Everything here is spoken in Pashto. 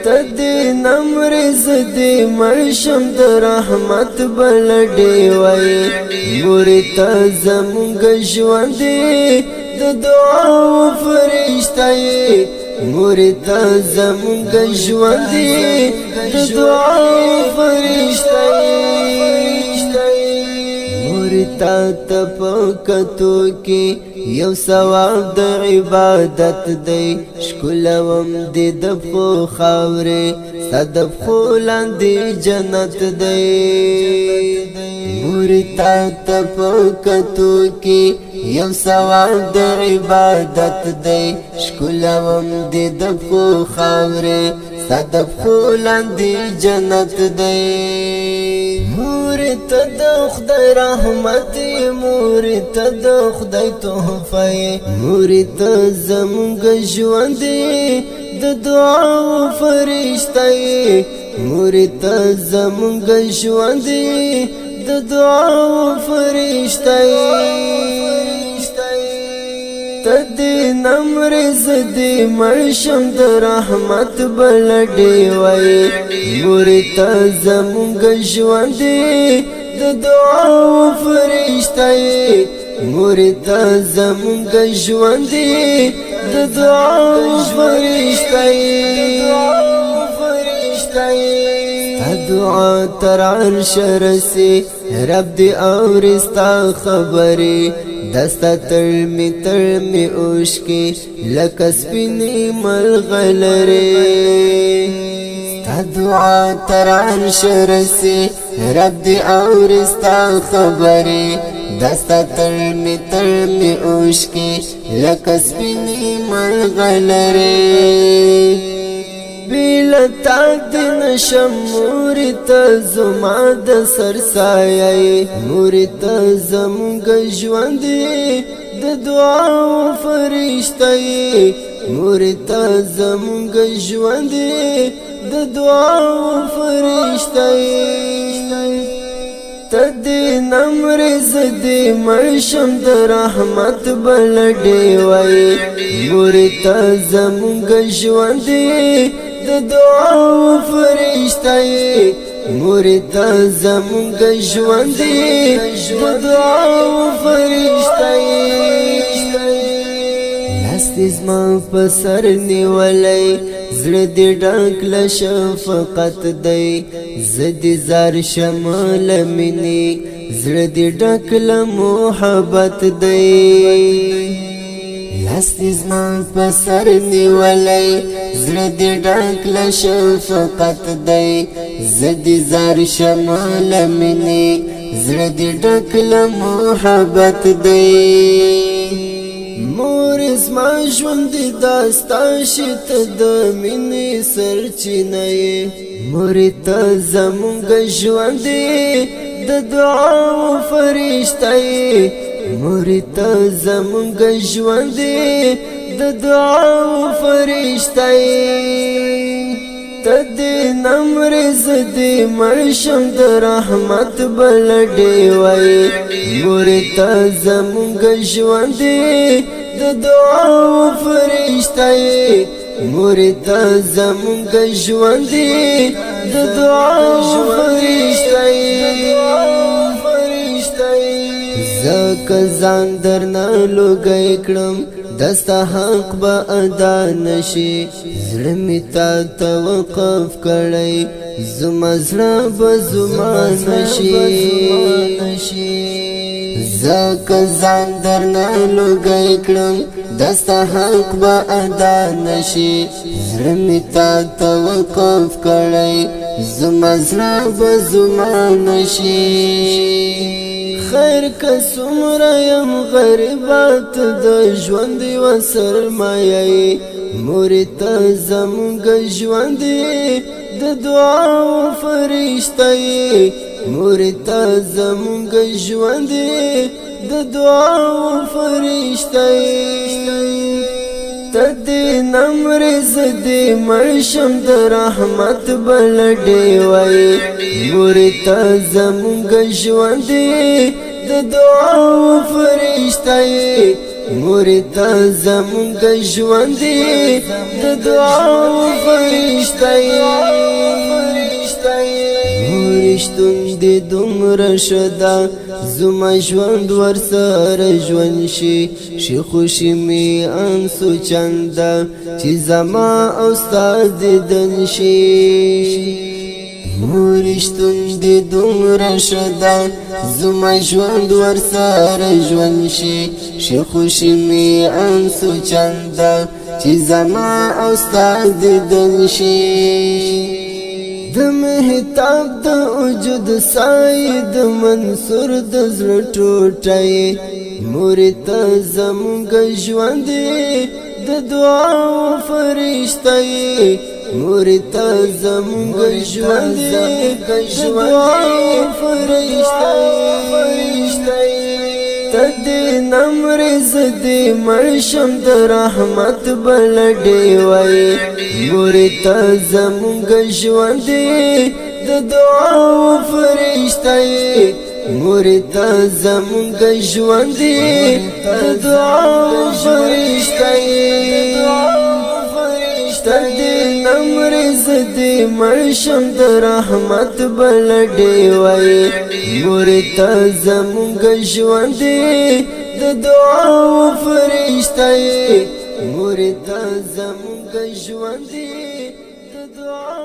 تدی نمرز دی مړشم د رحمت بلډي وای موري ته زموږ ژوند د دعا فرشتہ موري ته زموږ ژوند د دعا فرشتہ موري ته تپکتو کې یو ثواب د عبادت دی شکلوم دی د خو خاورې صدف خو لاندې جنت دی موري ته تپکتو کې یو ثواب د عبادت دی شکلوم دی د خو خاورې صدف خو لاندې جنت دی موري ته د خدای رحمت موري ته د خدای تحفه موري ته زموږ ژوند د دعا فرشتہ موري ته زموږ ژوند د دعا فرشتہ تدی نمرز دی مړشم د رحمت بلډي وای موري ته زموږ ژوند د دعا فرشتہ موري ته زموږ ژوند د دعا فرشتہ دعا تر عرش رسی رب دی اورستا خبری دستا ترمی اوشکی لکه سپینی ملغلری تا دعا تر عرش رسی رب دی اورستا خبری دستا ترمی اوشکی لکه سپینی ملغلری بیلتا دن شم موري ته زما د سرسایه موري ته زموږ ژوند د دعا فرشتہ موري ته زموږ ژوند د دعا فرشتہ تدی نمرز دی مړشم د رحمت بلډي وای موري ته زموږ ژوند د دعا فرشتہ موري ته زموږ ژوند د دعا فرشتہ لاستې زما په سر نیولای زړه دې ډک له شفقت دی زدي زار شمال مني زړه دې ډک له محبت دی لاستې زما په سر نیولای زړه دې ډک له شفقت دی زدي زار شمال مني زړه دې ډک له محبت دی مور زما ژوند داستا شت د مینې سرچینه مور ته زموږ ژوند د دعا فرشتہ مور ته زموږ ژوند د دعا فرشتہ تدی نمرز دی مړشم د رحمت بلډي وای مور ته زموږ ژوند د دعا فرشتہ موري ته زموږ ژوند د دعا فرشتہ زکه ځان درنه لوګی کړم دستا حق به ادا نشي زړه می تا توقف کړی زما زړه به زما نشي زکه ځان درنه لوګی کړم دستا حق به ادا نشي زړه می تا توقف کړی زما زړه به زما نشي خیر کسمره یم غریبات د ژوند و سرمایه موري ته زموږ ژوند د دعا فرشتہ موري ته زموږ ژوند د دعا فرشتہ تدی نمرز دی مړشم د رحمت بلډي وای موري ته زموږ ژوند د دعا فرشتہ موري ته زموږ ژوند د دعا فرشته موري شتون دې دومره ښه ده زما ژوند ورسره ژوند شي شي خوشي مې انسو چنده چې زما او ستا دیدن شي موري شتون دې دومره ښه ده زما ژوند ورسره ژوند شي شي خوشي مې انسو چنده چې زما او ستا دیدن شي د مهتاب د وجود سای د منصور د زړه ټوټه موري ته زموږ ژوند د دعا فرشته موري ته زموږ ژوند د دعا فرشته تدې نمر زدې مړشم د رحمت بلډې وای موري ته زموږ ژوند د دعا فرشته موري ته زموږ ژوند د دعا فرشته تدې نمر زدې مړشم د رحمت بلډې وای موري ته زموږ ژوند د دعا فرشته موري ته زموږ ژوند د دعا